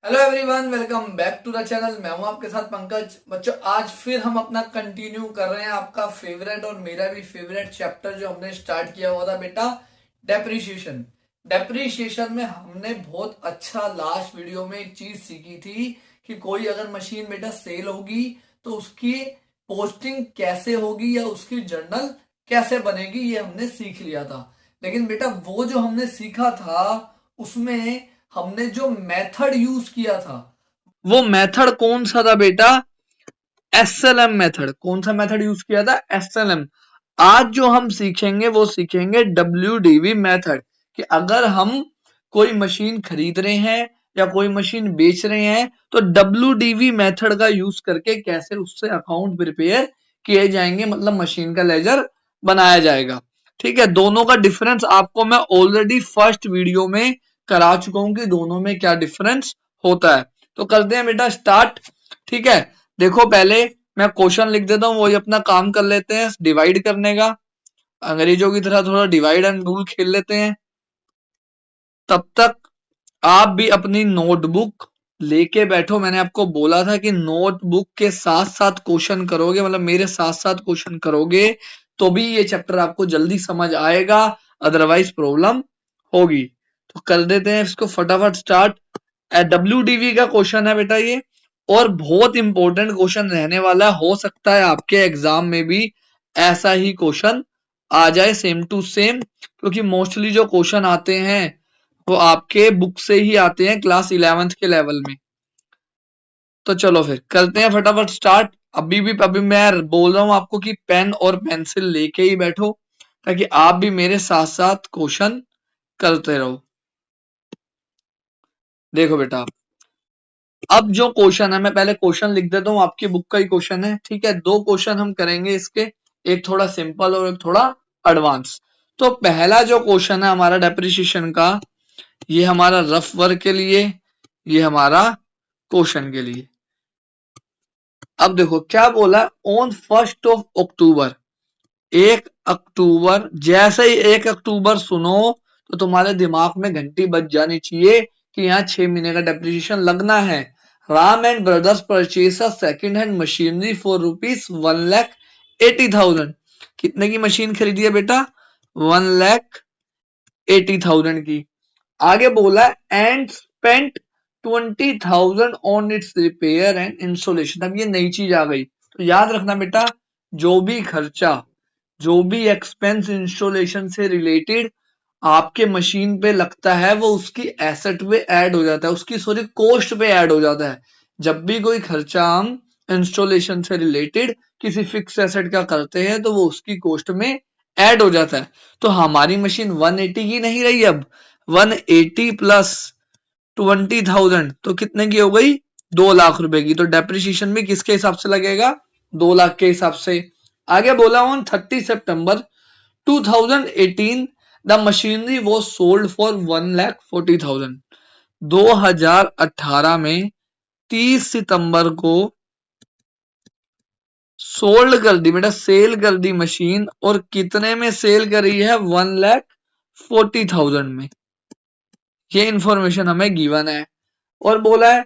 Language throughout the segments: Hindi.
Hello everyone, welcome back to the channel. मैं हूं आपके साथ पंकज। बच्चों, आज फिर हम अपना कंटिन्यू कर रहे हैं आपका फेवरेट और मेरा भी फेवरेट चैप्टर जो हमने स्टार्ट किया हुआ था बेटा, डेप्रिशिएशन। डेप्रिशिएशन में हमने बहुत अच्छा लास्ट वीडियो में एक चीज सीखी थी कि कोई अगर मशीन बेटा सेल होगी तो उसकी पोस्टिंग कैसे होगी या उसकी जर्नल कैसे बनेगी, ये हमने सीख लिया था। लेकिन बेटा वो जो हमने सीखा था उसमें हमने जो मेथड यूज किया था, वो मेथड कौन सा था बेटा? SLM method. कौन सा मेथड यूज किया था? एसएलएम। आज जो हम सीखेंगे वो सीखेंगे डब्ल्यूडीवी मेथड, कि अगर हम कोई मशीन खरीद रहे हैं या कोई मशीन बेच रहे हैं तो डब्ल्यूडीवी मेथड का यूज करके कैसे उससे अकाउंट प्रिपेयर किए जाएंगे, मतलब मशीन का लेजर बनाया जाएगा। ठीक है, दोनों का डिफरेंस आपको मैं ऑलरेडी फर्स्ट वीडियो में करा चुका हूं कि दोनों में क्या डिफरेंस होता है। तो करते हैं बेटा स्टार्ट। ठीक है, देखो पहले मैं क्वेश्चन लिख देता हूँ, वही अपना काम कर लेते हैं डिवाइड करने का। अंग्रेजों की तरह थोड़ा डिवाइड एंड रूल खेल लेते हैं। तब तक आप भी अपनी नोटबुक लेके बैठो। मैंने आपको बोला था कि नोटबुक के साथ साथ क्वेश्चन करोगे, मतलब मेरे साथ साथ क्वेश्चन करोगे तो भी ये चैप्टर आपको जल्दी समझ आएगा, अदरवाइज प्रॉब्लम होगी। तो कर देते हैं इसको फटाफट स्टार्ट। डब्ल्यूडीवी का क्वेश्चन है बेटा ये, और बहुत इंपॉर्टेंट क्वेश्चन रहने वाला है। हो सकता है आपके एग्जाम में भी ऐसा ही क्वेश्चन आ जाए, सेम टू सेम, क्योंकि मोस्टली जो क्वेश्चन आते हैं वो आपके बुक से ही आते हैं क्लास 11th के लेवल में। तो चलो फिर करते हैं फटाफट स्टार्ट। अभी मैं बोल रहा हूं आपको कि पेन और पेंसिल लेके ही बैठो, ताकि आप भी मेरे साथ साथ क्वेश्चन करते रहो। देखो बेटा, अब जो क्वेश्चन है, मैं पहले क्वेश्चन लिख देता हूँ, आपकी बुक का ही क्वेश्चन है। ठीक है, दो क्वेश्चन हम करेंगे इसके, एक थोड़ा सिंपल और एक थोड़ा एडवांस। तो पहला जो क्वेश्चन है हमारा डेप्रिसिएशन का, ये हमारा रफ वर्क के लिए, ये हमारा क्वेश्चन के लिए। अब देखो क्या बोला, ऑन 1 अक्टूबर। 1 अक्टूबर, जैसे ही 1 अक्टूबर सुनो तो तुम्हारे दिमाग में घंटी बज जानी चाहिए कि यहाँ 6 महीने का डेप्रिसिएशन लगना है। Ram and brothers purchase a second hand machinery for ₹1,80,000। कितने की मशीन खरीदी है बेटा? 1,80,000 की। आगे बोला and spent 20,000 on it's repair and installation. अब ये नई चीज आ गई, तो याद रखना बेटा, जो भी खर्चा, जो भी एक्सपेंस इंस्टॉलेशन से रिलेटेड आपके मशीन पे लगता है वो उसकी एसेट पे ऐड हो जाता है, उसकी सॉरी कॉस्ट पे ऐड हो जाता है। जब भी कोई खर्चा हम इंस्टॉलेशन से रिलेटेड किसी फिक्स एसेट का करते हैं तो वो उसकी कॉस्ट में ऐड हो जाता है। तो हमारी मशीन 180 की नहीं रही, अब 180 प्लस 20,000 तो कितने की हो गई? 2 लाख रुपए की। तो डेप्रिसिएशन भी किसके हिसाब से लगेगा? 2 लाख के हिसाब से। आगे बोला on 30 September 2018 the machinery was sold for 1,40,000। 2018 में 30 सितंबर को सोल्ड कर दी बेटा, सेल कर दी मशीन। और कितने में सेल करी है? 1,40,000 में। ये इंफॉर्मेशन हमें गिवन है। और बोला है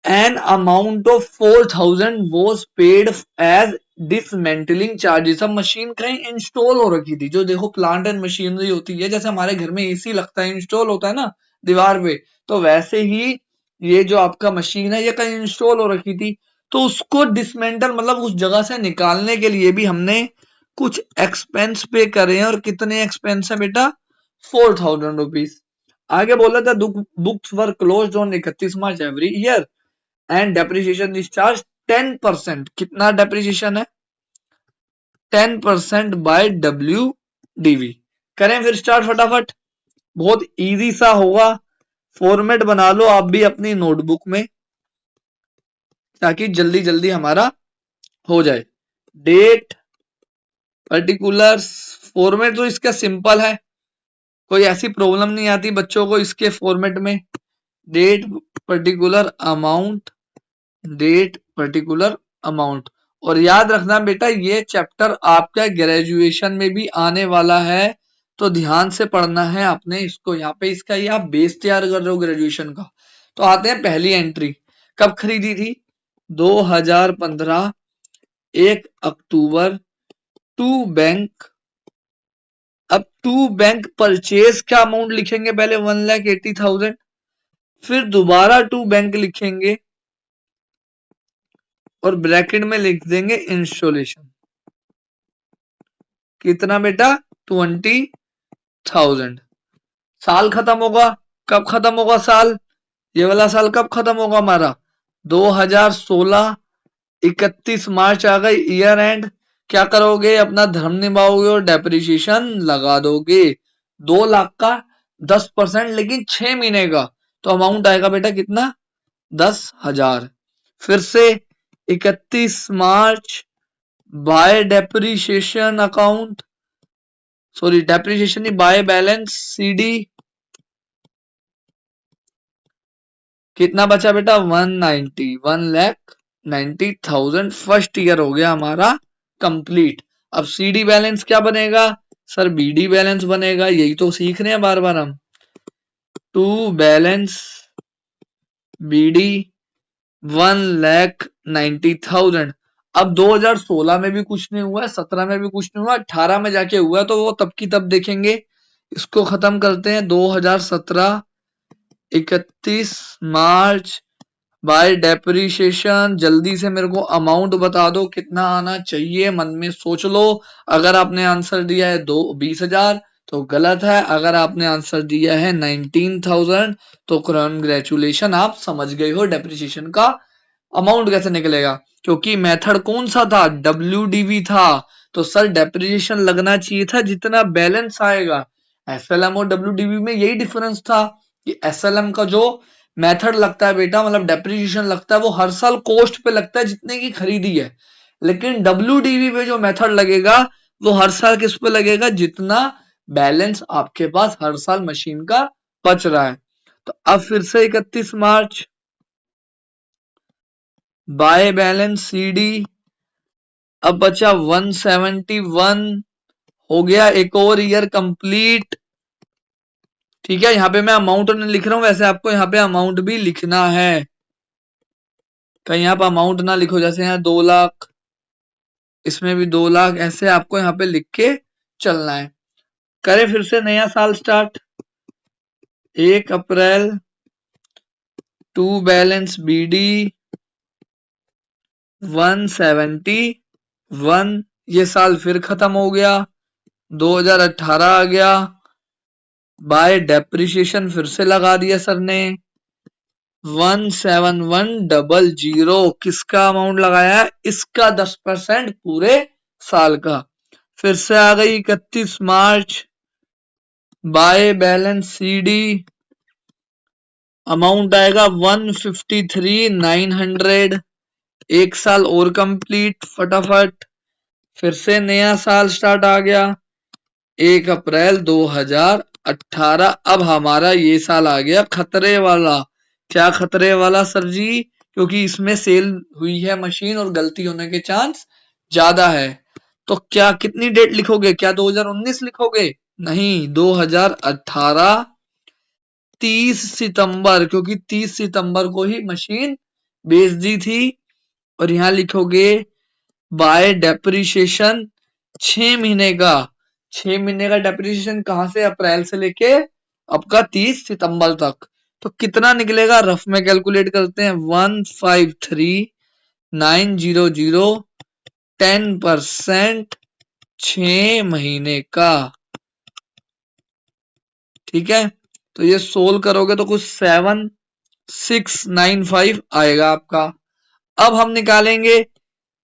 an amount of 4,000 was paid as dismantling charges. अब मशीन कहीं इंस्टॉल हो रखी थी, जो देखो प्लांट एंड मशीनरी होती है, जैसे हमारे घर में एसी लगता है, इंस्टॉल होता है ना दीवार पे, तो वैसे ही ये जो आपका मशीन है ये कहीं इंस्टॉल हो रखी थी। तो उसको डिसमेंटल मतलब उस जगह से निकालने के लिए भी हमने कुछ एक्सपेंस पे करे हैं। और कितने एक्सपेंस है बेटा? 4,000 रुपीज। आगे बोला था books were closed on 31 March every year and depreciation is charge 10%। कितना डेप्रिसिएशन है? 10% बाय डब्ल्यूडीवी। करें फिर स्टार्ट फटाफट, बहुत इजी सा होगा। फॉर्मेट बना लो आप भी अपनी नोटबुक में, ताकि जल्दी जल्दी हमारा हो जाए। डेट, पर्टिकुलर्स, फॉर्मेट तो इसका सिंपल है, कोई ऐसी प्रॉब्लम नहीं आती बच्चों को इसके फॉर्मेट में। Date particular amount, date particular amount. और याद रखना बेटा, ये चैप्टर आपका ग्रेजुएशन में भी आने वाला है, तो ध्यान से पढ़ना है आपने इसको। यहाँ पे इसका ये आप बेस तैयार कर रहे हो ग्रेजुएशन का, तो आते हैं पहली एंट्री, कब खरीदी थी? 2015 1 अक्टूबर टू बैंक। अब टू बैंक परचेज का अमाउंट लिखेंगे पहले 1,80,000, फिर दोबारा टू बैंक लिखेंगे और ब्रैकेट में लिख देंगे इंस्टॉलेशन। कितना बेटा? 20,000। साल खत्म होगा, कब खत्म होगा साल? ये वाला साल कब खत्म होगा हमारा? 2016 31 मार्च आ गई, ईयर एंड। क्या करोगे? अपना धर्म निभाओगे और डेप्रिसिएशन लगा दोगे 2 लाख का 10%, लेकिन 6 महीने का। तो अमाउंट आएगा बेटा कितना? 10,000। फिर से 31 March by depreciation account, sorry depreciation नहीं, बाय बैलेंस सीडी। कितना बचा बेटा? 1,90,000। फर्स्ट ईयर हो गया हमारा कंप्लीट। अब सीडी बैलेंस क्या बनेगा? सर बीडी बैलेंस बनेगा, यही तो सीख रहे हैं बार बार हम। To balance BD 1,90,000। अब 2016 में भी कुछ नहीं हुआ है, 17 में भी कुछ नहीं हुआ, 18 में जाके हुआ, तो वो तब की तब देखेंगे। इसको खत्म करते हैं। 2017 31 मार्च बाय डेप्रिसिएशन। जल्दी से मेरे को अमाउंट बता दो कितना आना चाहिए, मन में सोच लो। अगर आपने आंसर दिया है 20,000 तो गलत है, अगर आपने आंसर दिया है 19,000 तो कॉन्ग्रेचुलेशन, आप समझ गए हो डेप्रिसिएशन का अमाउंट कैसे निकलेगा। क्योंकि मेथड कौन सा था? WDV था। तो सर डेप्रिसिएशन लगना चाहिए था जितना बैलेंस आएगा। SLM और WDV में यही डिफरेंस था कि SLM का जो मेथड लगता है बेटा, मतलब डेप्रिसिएशन लगता है, वो हर साल कॉस्ट पे लगता है जितने की खरीदी है। लेकिन WDV पे जो मेथड लगेगा वो हर साल किस पे लगेगा? जितना बैलेंस आपके पास हर साल मशीन का बच रहा है। तो अब फिर से 31 मार्च बाय बैलेंस सीडी। अब बचा 171, हो गया एक और ईयर कंप्लीट। ठीक है, यहाँ पे मैं अमाउंट नहीं लिख रहा हूं, वैसे आपको यहाँ पे अमाउंट भी लिखना है। कहीं आप अमाउंट ना लिखो, जैसे यहाँ 2 लाख, इसमें भी 2 लाख, ऐसे आपको यहाँ पे लिख के चलना है। करें फिर से नया साल स्टार्ट। 1 अप्रैल टू बैलेंस बीडी 171। ये साल फिर खत्म हो गया, 2018 आ गया। बाय डेप्रिसिएशन फिर से लगा दिया सर ने 17100। किसका अमाउंट लगाया है? इसका 10% पूरे साल का। फिर से आ गई 31 March bye balance CD. Amount आएगा 153,900। एक साल और कंप्लीट फटाफट। फिर से नया साल स्टार्ट आ गया, 1 अप्रैल 2018। अब हमारा ये साल आ गया खतरे वाला। क्या खतरे वाला सर जी? क्योंकि इसमें सेल हुई है मशीन और गलती होने के चांस ज्यादा है। तो क्या कितनी डेट लिखोगे? क्या 2019 लिखोगे? नहीं, 2018 30 सितंबर, क्योंकि 30 सितंबर को ही मशीन बेच दी थी। और यहां लिखोगे बाय डेप्रिसिएशन 6 महीने का। 6 महीने का डेप्रिसिएशन कहां से? अप्रैल से लेके अब का 30 सितंबर तक। तो कितना निकलेगा? रफ में कैलकुलेट करते हैं। 153,900 10% 6 महीने का। ठीक है, तो ये सोल्व करोगे तो कुछ 7,695 आएगा आपका। अब हम निकालेंगे,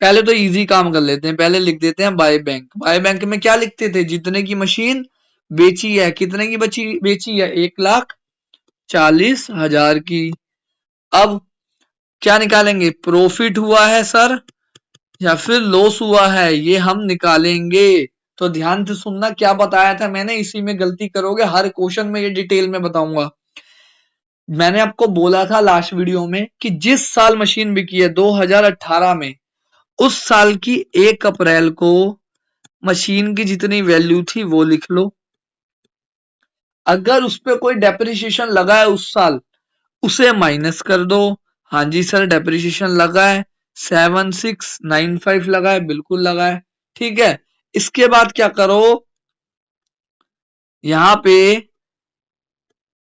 पहले तो इजी काम कर लेते हैं, पहले लिख देते हैं बाय बैंक। बाय बैंक में क्या लिखते थे? जितने की मशीन बेची है। कितने की बेची है? 1,40,000 की। अब क्या निकालेंगे? प्रॉफिट हुआ है सर या फिर लॉस हुआ है, ये हम निकालेंगे। तो ध्यान से सुनना, क्या बताया था मैंने, इसी में गलती करोगे। हर क्वेश्चन में ये डिटेल में बताऊंगा। मैंने आपको बोला था लास्ट वीडियो में कि जिस साल मशीन बिकी है 2018 में, उस साल की 1 अप्रैल को मशीन की जितनी वैल्यू थी वो लिख लो। अगर उस पर कोई डेप्रिसिएशन लगा है उस साल, उसे माइनस कर दो। हाँ जी सर, डेप्रिसिएशन लगा है 7695 लगा है, बिल्कुल लगा है। ठीक है, इसके बाद क्या करो, यहां पे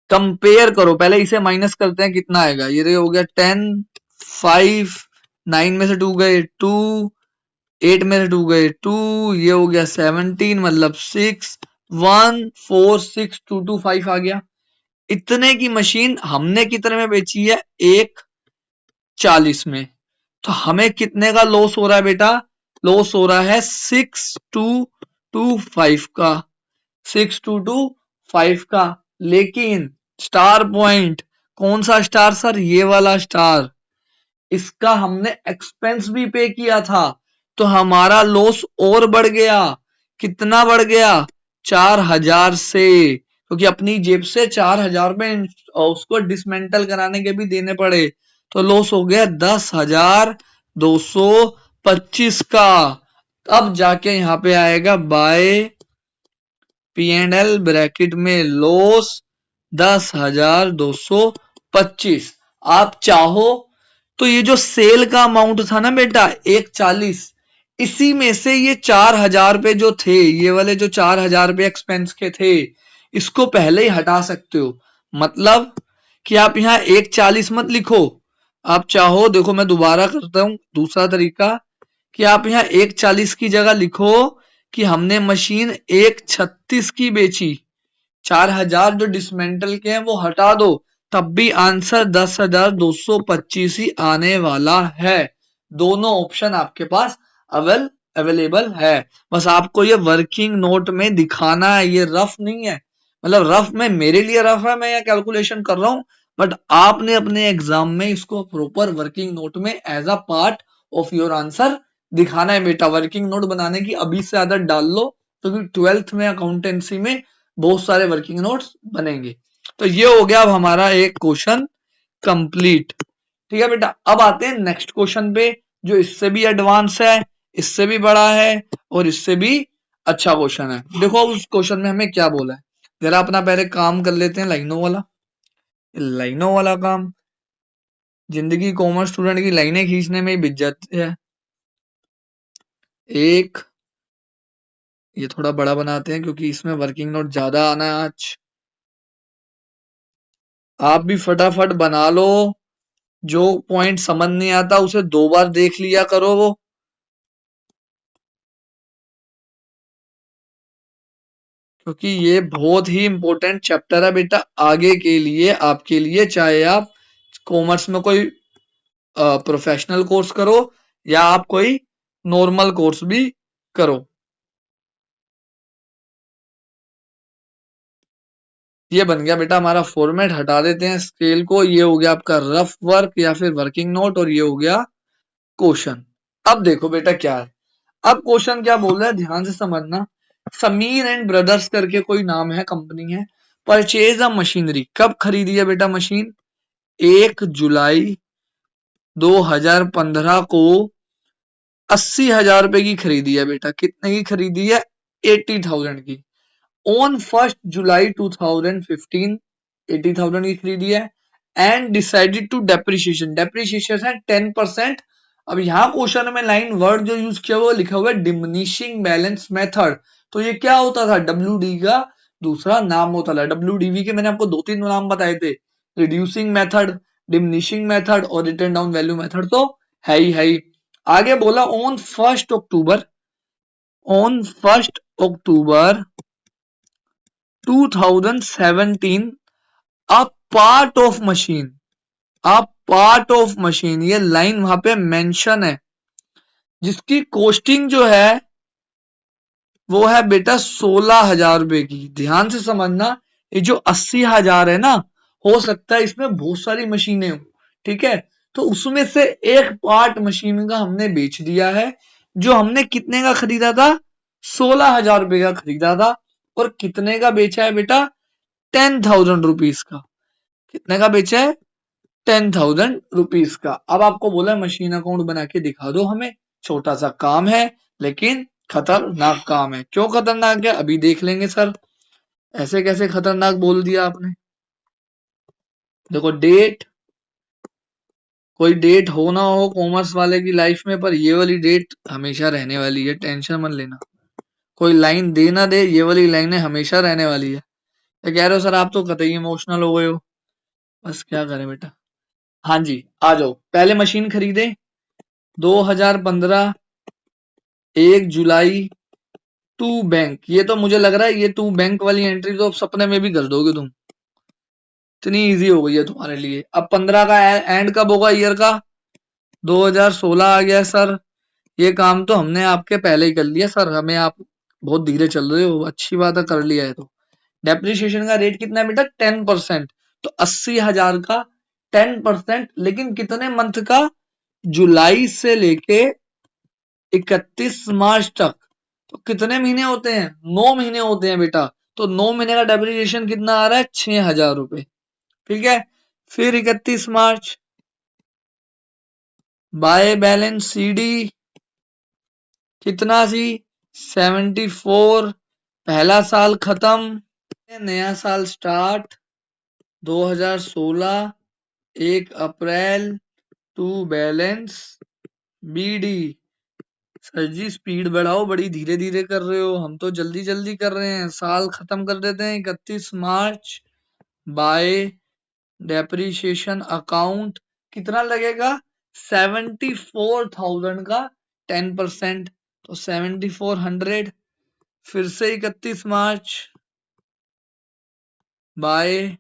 कंपेयर करो। पहले इसे माइनस करते हैं, कितना आएगा। ये हो गया 10, 5, 9 में से 2 गए 2, 8 में से 2 गए 2, ये हो गया 17 मतलब 6, 1, 4, 6, 2, 2, 5 आ गया। इतने की मशीन हमने कितने में बेची है, 140 में। तो हमें कितने का लॉस हो रहा है बेटा, लॉस हो रहा है 6225 का, 6225 का। लेकिन स्टार पॉइंट, कौन सा स्टार सर, ये वाला स्टार, इसका हमने एक्सपेंस भी पे किया था, तो हमारा लॉस और बढ़ गया। कितना बढ़ गया, 4000 से, क्योंकि अपनी जेब से 4000 में उसको डिसमेंटल कराने के भी देने पड़े, तो लॉस हो गया 10,225 का। अब जाके यहां पे आएगा बाय P&L ब्रैकेट में लॉस 10,225। आप चाहो तो ये जो सेल का अमाउंट था ना बेटा 140, इसी में से ये 4000 पे जो थे, ये वाले जो 4000 पे एक्सपेंस के थे, इसको पहले ही हटा सकते हो। मतलब कि आप यहाँ 140 मत लिखो, आप चाहो, देखो मैं दोबारा करता हूं दूसरा तरीका, कि आप यहाँ 140 की जगह लिखो कि हमने मशीन 136 की बेची, 4000 जो डिसमेंटल के हैं वो हटा दो, तब भी आंसर 10,225 ही आने वाला है। दोनों ऑप्शन आपके पास अवेलेबल है। बस आपको ये वर्किंग नोट में दिखाना है, ये रफ नहीं है। मतलब रफ में मेरे लिए रफ है, मैं यहाँ कैलकुलेशन कर रहा हूं, बट आपने अपने एग्जाम में इसको प्रॉपर वर्किंग नोट में as a part of your answer दिखाना है बेटा। वर्किंग नोट बनाने की अभी से आदत डाल लो, क्योंकि तो 12th में अकाउंटेंसी में बहुत सारे वर्किंग नोट्स बनेंगे। तो ये हो गया अब हमारा एक क्वेश्चन कंप्लीट। ठीक है बेटा, अब आते हैं नेक्स्ट क्वेश्चन पे, जो इससे भी एडवांस है, इससे भी बड़ा है, और इससे भी अच्छा क्वेश्चन है। देखो उस क्वेश्चन में हमें क्या बोला है, जरा अपना पहले काम कर लेते हैं लाइनों वाला। लाइनों वाला काम, जिंदगी कॉमर्स स्टूडेंट की लाइनें खींचने में ही बीत जाती है। एक, ये थोड़ा बड़ा बनाते हैं क्योंकि इसमें वर्किंग नोट ज्यादा आना है आज। आप भी फटाफट बना लो, जो पॉइंट समझ नहीं आता उसे 2 बार देख लिया करो वो। क्योंकि ये बहुत ही इंपॉर्टेंट चैप्टर है बेटा आगे के लिए, आपके लिए, चाहे आप कॉमर्स में कोई प्रोफेशनल कोर्स करो या आप कोई नॉर्मल कोर्स भी करो। ये बन गया बेटा हमारा फॉर्मेट, हटा देते हैं स्केल को। ये हो गया आपका रफ वर्क या फिर वर्किंग नोट, और ये हो गया क्वेश्चन। अब देखो बेटा क्या है, अब क्वेश्चन क्या बोल रहा है, ध्यान से समझना। समीर एंड ब्रदर्स करके कोई नाम है, कंपनी है। परचेज अ मशीनरी, कब खरीदी है बेटा मशीन, 1 जुलाई 2015 को 80,000 रुपए की खरीदी है बेटा। कितने की खरीदी है, 80,000 की। ऑन 1 जुलाई 2015 80,000 की खरीदी है, and decided to depreciation, depreciation है 10%। अब यहाँ क्वेश्चन में लाइन वर्ड जो यूज किया हुआ लिखा हुआ है डिमिनिशिंग बैलेंस मेथड। तो ये क्या होता था, WD का दूसरा नाम होता था। WDV के मैंने आपको 2-3 नाम बताए थे, रिड्यूसिंग मेथड, डिमिनिशिंग मेथड और रिटर्न डाउन वैल्यू मेथड, तो है ही है ही। आगे बोला on 1 October 2017 a part of machine, a part of machine, ये लाइन वहां पे मेंशन है, जिसकी कॉस्टिंग जो है वो है बेटा 16,000 रुपए की। ध्यान से समझना, ये जो 80,000 है ना, हो सकता है इसमें बहुत सारी मशीनें हो, ठीक है, तो उसमें से एक पार्ट मशीन का हमने बेच दिया है, जो हमने कितने का खरीदा था, 16,000 रुपए का खरीदा था। और कितने का बेचा है बेटा, 10,000 रुपीज का। कितने का बेचा है, 10,000 रुपीज का। अब आपको बोला मशीन अकाउंट बना के दिखा दो हमें, छोटा सा काम है लेकिन खतरनाक काम है। क्यों खतरनाक है, अभी देख लेंगे सर। ऐसे कैसे खतरनाक बोल दिया आपने। देखो डेट, कोई डेट हो ना हो कॉमर्स वाले की लाइफ में, पर ये वाली डेट हमेशा रहने वाली है, टेंशन मत लेना। कोई लाइन दे ना दे, ये वाली लाइनें हमेशा रहने वाली है। क्या कह रहे हो सर, आप तो कतई इमोशनल हो गए हो। बस क्या करें बेटा। हाँ जी, आ जाओ। पहले मशीन खरीदे 2015 1 जुलाई, टू बैंक। ये तो मुझे लग रहा है ये टू बैंक वाली एंट्री तो अब सपने में भी कर दोगे तुम, इतनी इजी हो गई है तुम्हारे लिए। अब 15 का एंड कब होगा ईयर का, 2016 आ गया सर। ये काम तो हमने आपके पहले ही कर लिया सर, हमें आप बहुत धीरे चल रहे हो, अच्छी बात है कर लिया है तो। डेप्रिसिएशन का रेट कितना है बेटा, 10%। तो 80,000 का 10%, लेकिन कितने मंथ का, जुलाई से लेके 31 मार्च तक। तो कितने महीने होते हैं, 9 महीने होते हैं बेटा। तो 9 महीने का डेप्रिसिएशन कितना आ रहा है, 6,000 रुपए। ठीक है, फिर 31 मार्च, बाय बैलेंस सीडी कितना सी, 74। पहला साल खत्म, नया साल स्टार्ट, 2016 1 अप्रैल, to balance BD. Sir ji speed बढ़ाओ, बड़ी धीरे धीरे कर रहे हो, हम तो जल्दी जल्दी कर रहे हैं। साल खत्म कर देते हैं 31 मार्च, बाय डेप्रिसिएशन अकाउंट कितना लगेगा, 74,000 का 10%, तो 7400। फिर से 31 March, bye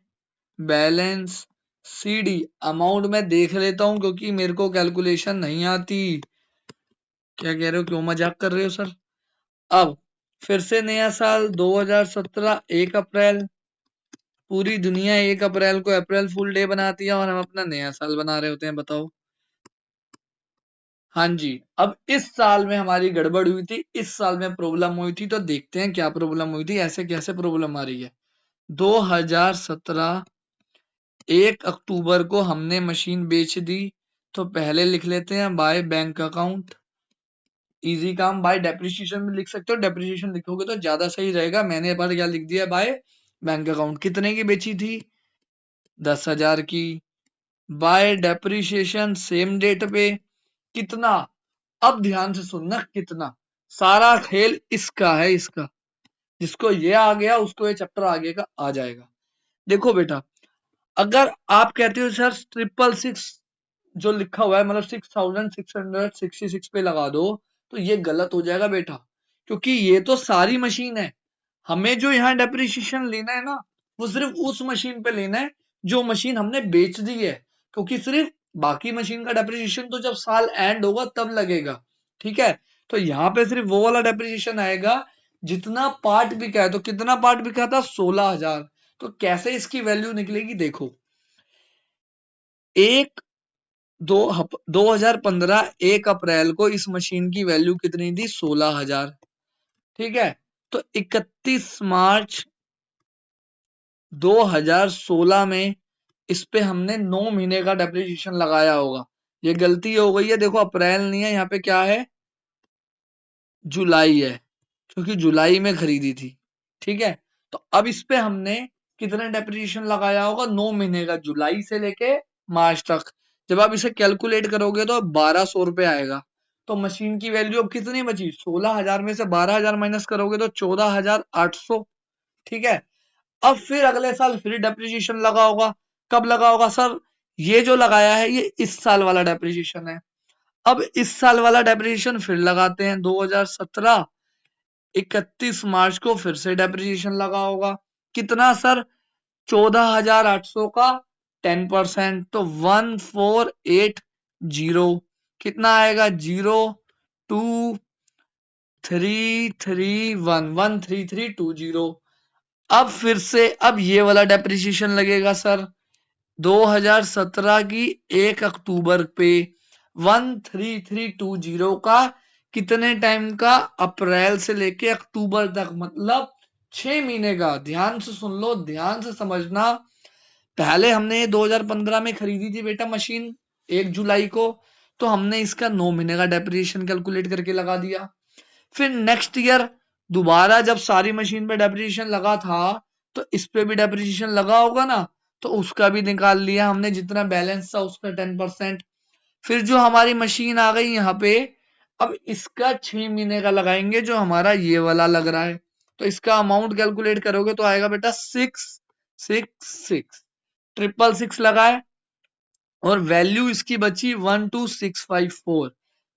balance CD. Amount मैं देख लेता हूं क्योंकि मेरे को कैलकुलेशन नहीं आती। क्या कह रहे हो, क्यों मजाक कर रहे हो सर। अब फिर से नया साल 2017 1 अप्रैल। पूरी दुनिया 1 अप्रैल को अप्रैल फुल डे बनाती है और हम अपना नया साल बना रहे होते हैं, बताओ। हाँ जी, अब इस साल में हमारी गड़बड़ हुई थी, इस साल में प्रॉब्लम हुई थी, तो देखते हैं क्या प्रॉब्लम हुई थी, ऐसे कैसे प्रॉब्लम आ रही है। 2017 1 अक्टूबर को हमने मशीन बेच दी, तो पहले लिख लेते हैं बाय बैंक अकाउंट। इजी काम, बाय डेप्रिसिएशन भी लिख सकते हो, डेप्रिसिएशन लिखोगे तो ज्यादा सही रहेगा। मैंने पर क्या लिख दिया, बाय बैंक अकाउंट। कितने की बेची थी, 10,000 की। बाय डेप्रिसिएशन सेम डेट पे कितना, अब ध्यान से सुनना, कितना। सारा खेल इसका है, इसका। जिसको ये आ गया उसको ये चैप्टर आगे का आ जाएगा। देखो बेटा, अगर आप कहते हो सर 666 जो लिखा हुआ है, मतलब 6,666 पे लगा दो, तो ये गलत हो जाएगा बेटा, क्योंकि ये तो सारी मशीन है। हमें जो यहाँ डेप्रिसिएशन लेना है ना, वो सिर्फ उस मशीन पे लेना है जो मशीन हमने बेच दी है, क्योंकि सिर्फ बाकी मशीन का डेप्रिसिएशन तो जब साल एंड होगा तब लगेगा। ठीक है, तो यहाँ पे सिर्फ वो वाला डेप्रिसिएशन आएगा जितना पार्ट बिका है। तो कितना पार्ट बिका था, 16,000। तो कैसे इसकी वैल्यू निकलेगी, देखो। एक 2015 1 अप्रैल को इस मशीन की वैल्यू कितनी थी, 16,000। ठीक है, तो 31 मार्च 2016 में इस पे हमने 9 महीने का डेप्रिसिएशन लगाया होगा। ये गलती हो गई है, देखो अप्रैल नहीं है यहाँ पे, क्या है, जुलाई है, क्योंकि जुलाई में खरीदी थी। ठीक है, तो अब इस पे हमने कितना डेप्रिसिएशन लगाया होगा, 9 महीने का, जुलाई से लेके मार्च तक। जब आप इसे कैलकुलेट करोगे तो 1,200 रुपये आएगा। तो मशीन की वैल्यू अब कितनी बची, 16,000 में से 12,000 माइनस करोगे तो 14,800। ठीक है, अब फिर अगले साल फिर डेप्रिसिएशन लगा होगा। कब लगा होगा सर, ये जो लगाया है ये इस साल वाला डेप्रिसिएशन है। अब इस साल वाला डेप्रिसिएशन फिर लगाते हैं, 2017 31 मार्च को फिर से डेप्रिसिएशन लगा होगा। कितना सर, 14,800 का 10%, तो 1480। कितना आएगा, 02331 अब फिर से अब ये वाला डेप्रिसिएशन लगेगा सर, 2017 की 1 अक्टूबर पे 13320 का कितने टाइम का, अप्रैल से लेके अक्टूबर तक, मतलब 6 महीने का। ध्यान से सुन लो, ध्यान से समझना। पहले हमने 2015 में खरीदी थी बेटा मशीन 1 जुलाई को, तो हमने इसका 9 महीने का डेप्रिसिएशन कैलकुलेट करके लगा दिया। फिर नेक्स्ट ईयर दोबारा जब सारी मशीन पे डेप्रिसिएशन लगा था, तो इस पे भी डेप्रिसिएशन लगा होगा ना, तो उसका भी निकाल लिया हमने, जितना बैलेंस था उसका 10%। फिर जो हमारी मशीन आ गई यहाँ पे, अब इसका 6 महीने का लगाएंगे जो हमारा ये वाला लग रहा है। तो इसका अमाउंट कैलकुलेट करोगे तो आएगा बेटा 666, 666 लगा है, और वैल्यू इसकी बची 12654।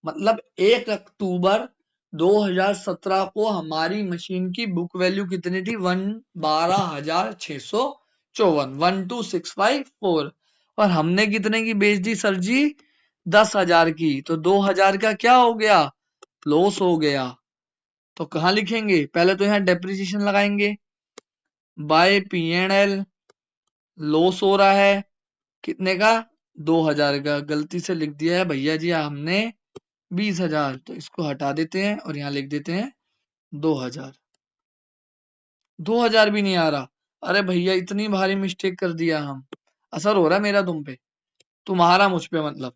मतलब 1 अक्टूबर 2017 को हमारी मशीन की बुक वैल्यू कितनी थी? 12,654, 12654। और हमने कितने की बेच दी सर जी? 10,000 की। तो 2,000 का क्या हो गया? लॉस हो गया। तो कहाँ लिखेंगे? पहले तो यहाँ डेप्रिसिएशन लगाएंगे, बाय P&L। लॉस हो रहा है कितने का? 2,000 का। गलती से लिख दिया है भैया जी हमने 20,000, तो इसको हटा देते हैं और यहाँ लिख देते हैं 2,000। 2,000 भी नहीं आ रहा। अरे भैया इतनी भारी मिस्टेक कर दिया हम। असर हो रहा है मेरा तुम पे, तुम्हारा मुझ पे मतलब।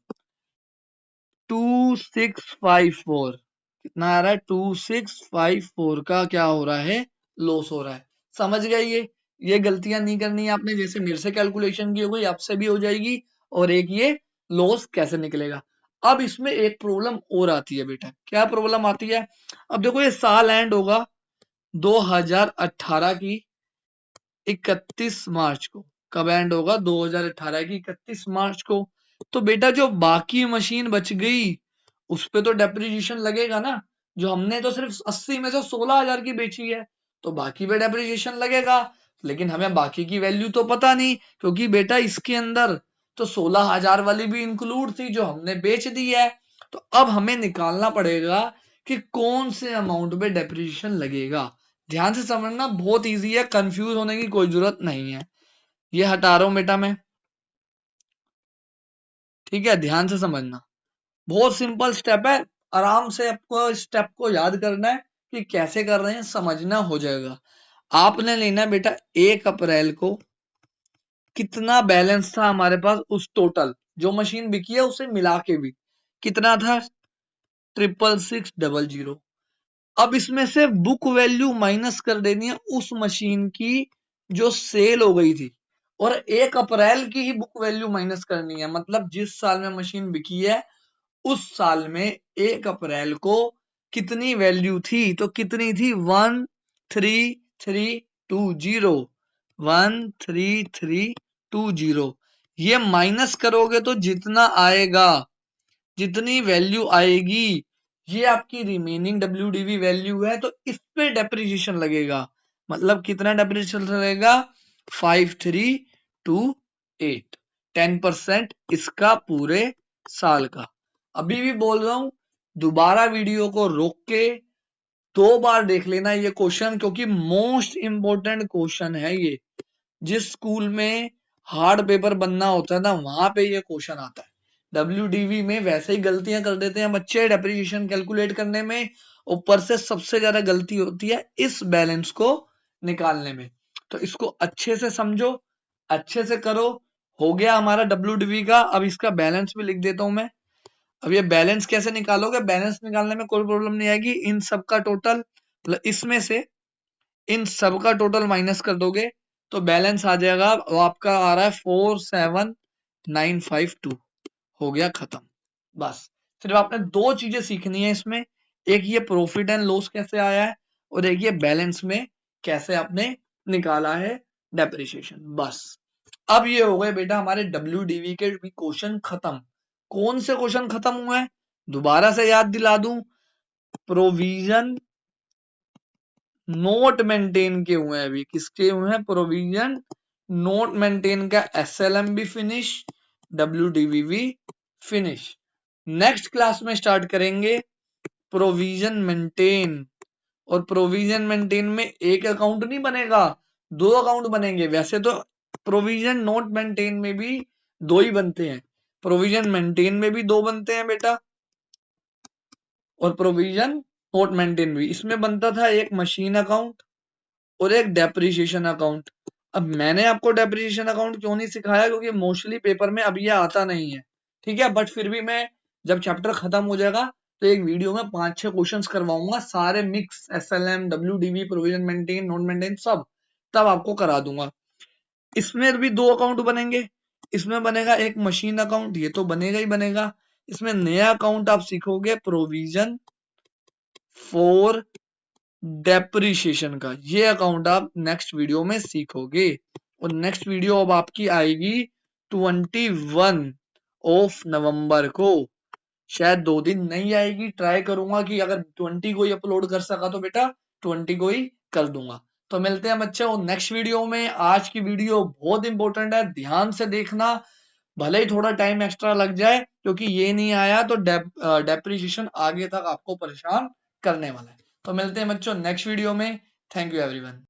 2654 कितना आ रहा है? 2654 का क्या हो रहा है? लॉस हो रहा है। समझ गए? ये गलतियां नहीं करनी है आपने। जैसे मेरे से कैलकुलेशन की हो गई, आपसे भी हो जाएगी। और एक ये लॉस कैसे निकलेगा। अब इसमें एक प्रॉब्लम और आती है बेटा। क्या प्रॉब्लम आती है? अब देखो ये साल एंड होगा 2018 की 31 मार्च को। कब एंड होगा? 2018 की 31 मार्च को। तो बेटा जो बाकी मशीन बच गई उस पे तो डेप्रिसिएशन लगेगा ना। जो हमने तो सिर्फ 80 में से 16,000 की बेची है, तो बाकी पे डेप्रिसिएशन लगेगा। लेकिन हमें बाकी की वैल्यू तो पता नहीं, क्योंकि बेटा इसके अंदर तो 16,000 वाली भी इंक्लूड थी जो हमने बेच दी है। तो अब हमें निकालना पड़ेगा कि कौन से अमाउंट पे डेप्रिसिएशन लगेगा। ध्यान से समझना, बहुत इजी है, कंफ्यूज होने की कोई जरूरत नहीं है। ये हटा रहा हूं बेटा मैं, ठीक है? ध्यान से समझना, बहुत सिंपल स्टेप है। आराम से आपको स्टेप को याद करना है कि कैसे कर रहे हैं, समझना हो जाएगा। आपने लेना है बेटा 1 अप्रैल को कितना बैलेंस था हमारे पास, उस टोटल जो मशीन बिकी है उसे मिला के भी कितना था? 66600। अब इसमें से बुक वैल्यू माइनस कर देनी है उस मशीन की जो सेल हो गई थी, और 1 अप्रैल की ही बुक वैल्यू माइनस करनी है। मतलब जिस साल में मशीन बिकी है उस साल में 1 अप्रैल को कितनी वैल्यू थी? तो कितनी थी? 13320, 13320। ये माइनस करोगे तो जितना आएगा, जितनी वैल्यू आएगी, ये आपकी रिमेनिंग WDV वैल्यू है। तो इस पे डेप्रिसिएशन लगेगा। मतलब कितना डेप्रिसिएशन लगेगा? 5328, 10% इसका पूरे साल का। अभी भी बोल रहा हूं, दोबारा वीडियो को रोक के 2 बार देख लेना ये क्वेश्चन, क्योंकि मोस्ट इंपोर्टेंट क्वेश्चन है ये। जिस स्कूल में हार्ड पेपर बनना होता है ना, वहां पे ये क्वेश्चन आता है। WDV में वैसे ही गलतियां कर देते हैं बच्चे डेप्रिसिएशन कैलकुलेट करने में, ऊपर से सबसे ज्यादा गलती होती है इस बैलेंस को निकालने में। तो इसको अच्छे से समझो, अच्छे से करो। हो गया हमारा WDV का। अब इसका बैलेंस भी लिख देता हूं मैं। अब ये बैलेंस कैसे निकालोगे? बैलेंस निकालने में कोई प्रॉब्लम नहीं आएगी। इन सब का टोटल, मतलब इसमें से इन सब का टोटल माइनस कर दोगे तो बैलेंस आ जाएगा, वो आपका आ रहा है 47952। हो गया खत्म। बस सिर्फ आपने 2 चीजें सीखनी है इसमें। एक ये प्रॉफिट एंड लॉस कैसे आया है, और एक ये बैलेंस में कैसे आपने निकाला है डेप्रिसिएशन। बस अब ये हो गए बेटा हमारे WDV के भी क्वेश्चन खत्म। कौन से क्वेश्चन खत्म हुए हैं दोबारा से याद दिला दूं? प्रोविजन नोट मेंटेन के हुए हैं। अभी किसके हुए हैं? प्रोविजन नोट मेंटेन का SLM भी फिनिश, WDV भी फिनिश। नेक्स्ट क्लास में स्टार्ट करेंगे प्रोविजन मेंटेन। और प्रोविजन मेंटेन में एक अकाउंट नहीं बनेगा, 2 अकाउंट बनेंगे। वैसे तो प्रोविजन नोट मेंटेन में भी 2 ही बनते हैं, प्रोविजन मेंटेन में भी 2 बनते हैं बेटा, और प्रोविजन नोट मेंटेन भी। इसमें बनता था एक मशीन अकाउंट और एक डेप्रिसिएशन अकाउंट। अब मैंने आपको डेप्रिसिएशन अकाउंट क्यों नहीं सिखाया? क्योंकि मोस्टली पेपर में अब ये आता नहीं है, ठीक है? बट फिर भी मैं जब चैप्टर खत्म हो जाएगा तो एक वीडियो में 5-6 क्वेश्चंस करवाऊंगा, सारे mix SLM WDV provision maintain note maintain सब, तब आपको करा दूंगा। इसमें भी 2 अकाउंट बनेंगे। इसमें बनेगा एक मशीन अकाउंट, ये तो बनेगा ही बनेगा। इसमें नया अकाउंट आप सीखोगे प्रोविजन फॉर डेप्रिशिएशन का, ये अकाउंट आप नेक्स्ट वीडियो में सीखोगे। और नेक्स्ट वीडियो अब आपकी आएगी 21 ऑफ नवंबर को। शायद 2 दिन नहीं आएगी, ट्राई करूंगा कि अगर 20 को ही अपलोड कर सका तो बेटा 20 को ही कर दूंगा। तो मिलते हैं बच्चों नेक्स्ट वीडियो में। आज की वीडियो बहुत इंपॉर्टेंट है, ध्यान से देखना, भले ही थोड़ा टाइम एक्स्ट्रा लग जाए, क्योंकि ये नहीं आया तो डेप्रिसिएशन आगे तक आपको परेशान करने वाला है। तो मिलते हैं बच्चों नेक्स्ट वीडियो में। Thank you everyone.